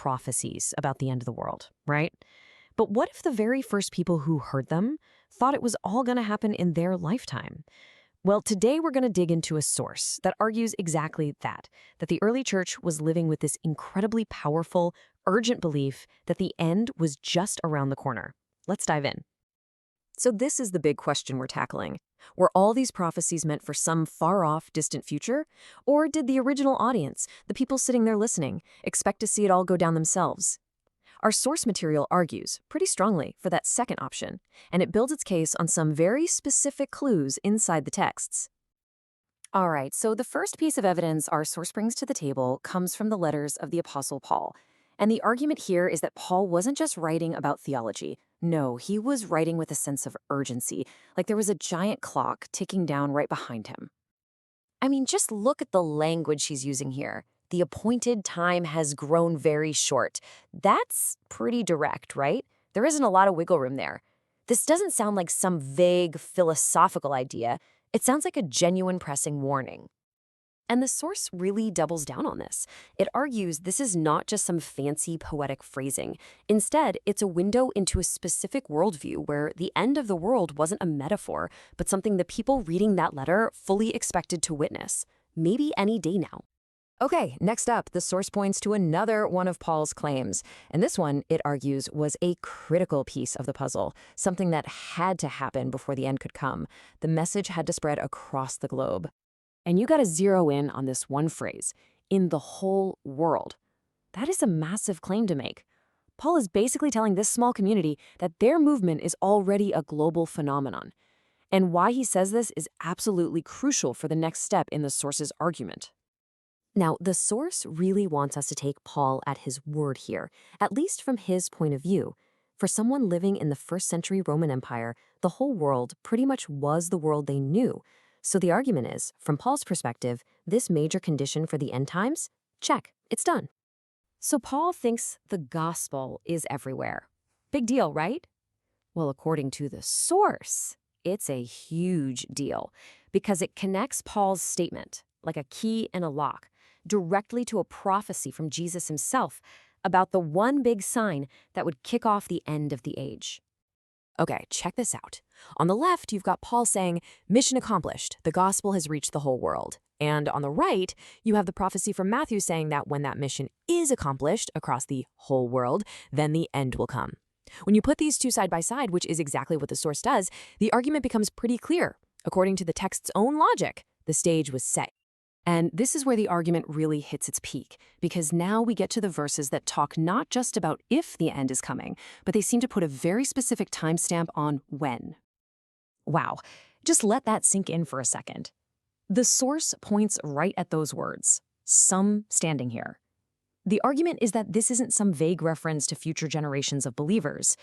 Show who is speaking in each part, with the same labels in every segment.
Speaker 1: prophecies about the end of the world, right? But what if the very first people who heard them thought it was all going to happen in their lifetime? Well, today we're going to dig into a source that argues exactly that the early church was living with this incredibly powerful, urgent belief that the end was just around the corner. Let's dive in. So this is the big question we're tackling. Were all these prophecies meant for some far-off, distant future? Or did the original audience, the people sitting there listening, expect to see it all go down themselves? Our source material argues, pretty strongly, for that second option, and it builds its case on some very specific clues inside the texts. All right, so the first piece of evidence our source brings to the table comes from the letters of the Apostle Paul. And the argument here is that Paul wasn't just writing about theology. No, he was writing with a sense of urgency, like there was a giant clock ticking down right behind him. I mean, just look at the language he's using here. The appointed time has grown very short. That's pretty direct, right? There isn't a lot of wiggle room there. This doesn't sound like some vague philosophical idea. It sounds like a genuine pressing warning. And the source really doubles down on this. It argues this is not just some fancy poetic phrasing. Instead, it's a window into a specific worldview where the end of the world wasn't a metaphor, but something the people reading that letter fully expected to witness, maybe any day now. Okay, next up, the source points to another one of Paul's claims. And this one, it argues, was a critical piece of the puzzle, something that had to happen before the end could come. The message had to spread across the globe. And you got to zero in on this one phrase, in the whole world. That is a massive claim to make. Paul is basically telling this small community that their movement is already a global phenomenon. And why he says this is absolutely crucial for the next step in the source's argument. Now, the source really wants us to take Paul at his word here, at least from his point of view. For someone living in the first century Roman Empire, the whole world pretty much was the world they knew. So the argument is, from Paul's perspective, this major condition for the end times? Check, it's done. So Paul thinks the gospel is everywhere. Big deal, right? Well, according to the source, it's a huge deal because it connects Paul's statement, like a key in a lock, directly to a prophecy from Jesus himself about the one big sign that would kick off the end of the age. Okay, check this out. On the left, you've got Paul saying, mission accomplished, the gospel has reached the whole world. And on the right, you have the prophecy from Matthew saying that when that mission is accomplished across the whole world, then the end will come. When you put these two side by side, which is exactly what the source does, the argument becomes pretty clear. According to the text's own logic, the stage was set. And this is where the argument really hits its peak, because now we get to the verses that talk not just about if the end is coming, but they seem to put a very specific timestamp on when. Wow, just let that sink in for a second. The source points right at those words, some standing here. The argument is that this isn't some vague reference to future generations of believers.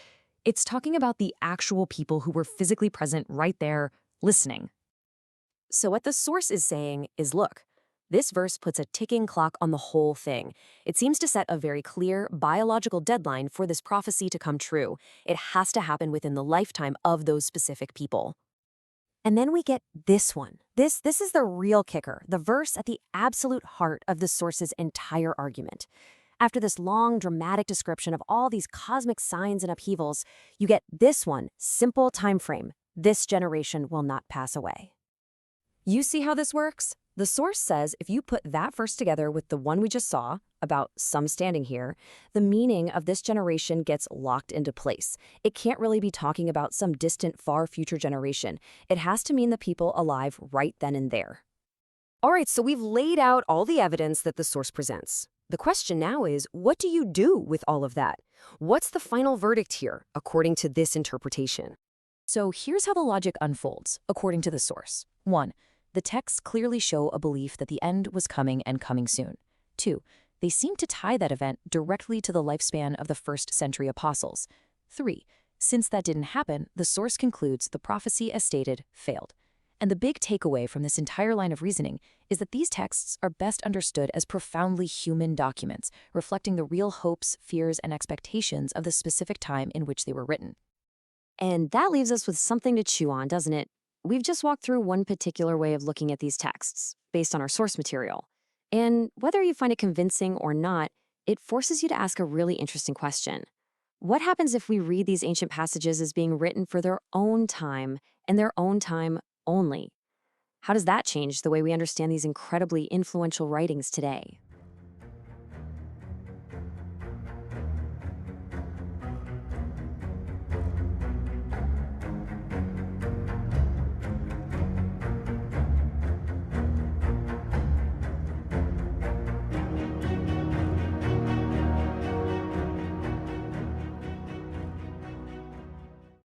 Speaker 1: It's talking about the actual people who were physically present right there, listening. So what the source is saying is, look, this verse puts a ticking clock on the whole thing. It seems to set a very clear biological deadline for this prophecy to come true. It has to happen within the lifetime of those specific people. And then we get this one. This is the real kicker, the verse at the absolute heart of the source's entire argument. After this long, dramatic description of all these cosmic signs and upheavals, you get this one, simple time frame. This generation will not pass away. You see how this works? The source says if you put that verse together with the one we just saw, about some standing here, the meaning of this generation gets locked into place. It can't really be talking about some distant, far future generation. It has to mean the people alive right then and there. All right, so we've laid out all the evidence that the source presents. The question now is, what do you do with all of that? What's the final verdict here, according to this interpretation? So here's how the logic unfolds, according to the source. 1. The texts clearly show a belief that the end was coming and coming soon. 2. They seem to tie that event directly to the lifespan of the first century apostles. 3. Since that didn't happen, the source concludes the prophecy as stated failed. And the big takeaway from this entire line of reasoning is that these texts are best understood as profoundly human documents, reflecting the real hopes, fears, and expectations of the specific time in which they were written. And that leaves us with something to chew on, doesn't it? We've just walked through one particular way of looking at these texts, based on our source material. And whether you find it convincing or not,
Speaker 2: it forces you to ask a really interesting question. What happens if we read these ancient passages as being written for their own time and their own time only? How does that change the way we understand these incredibly influential writings today?